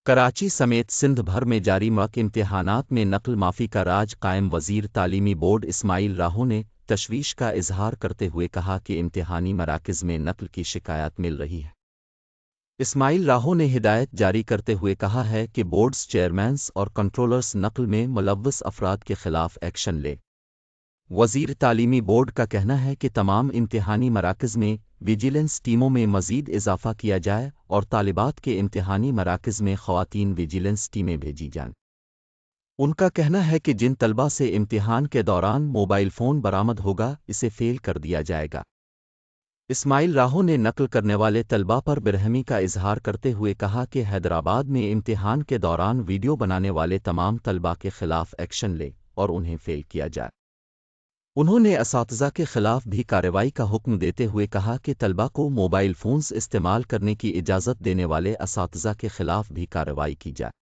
کراچی سمیت سندھ بھر میں جاری مک امتحانات میں نقل معافی کا راج قائم وزیر تعلیمی بورڈ اسماعیل راہو نے تشویش کا اظہار کرتے ہوئے کہا کہ امتحانی مراکز میں نقل کی شکایات مل رہی ہے۔ اسماعیل راہو نے ہدایت جاری کرتے ہوئے کہا ہے کہ بورڈز چیئرمینز اور کنٹرولرز نقل میں ملوث افراد کے خلاف ایکشن لے۔ وزیر تعلیمی بورڈ کا کہنا ہے کہ تمام امتحانی مراکز میں ویجیلنس ٹیموں میں مزید اضافہ کیا جائے اور طالبات کے امتحانی مراکز میں خواتین ویجیلنس ٹیمیں بھیجی جائیں۔ ان کا کہنا ہے کہ جن طلبہ سے امتحان کے دوران موبائل فون برآمد ہوگا اسے فیل کر دیا جائے گا۔ اسماعیل راہو نے نقل کرنے والے طلبہ پر برہمی کا اظہار کرتے ہوئے کہا کہ حیدرآباد میں امتحان کے دوران ویڈیو بنانے والے تمام طلبہ کے خلاف ایکشن لے اور انہیں فیل کیا جائے۔ انہوں نے اساتذہ کے خلاف بھی کارروائی کا حکم دیتے ہوئے کہا کہ طلبہ کو موبائل فونز استعمال کرنے کی اجازت دینے والے اساتذہ کے خلاف بھی کارروائی کی جائے۔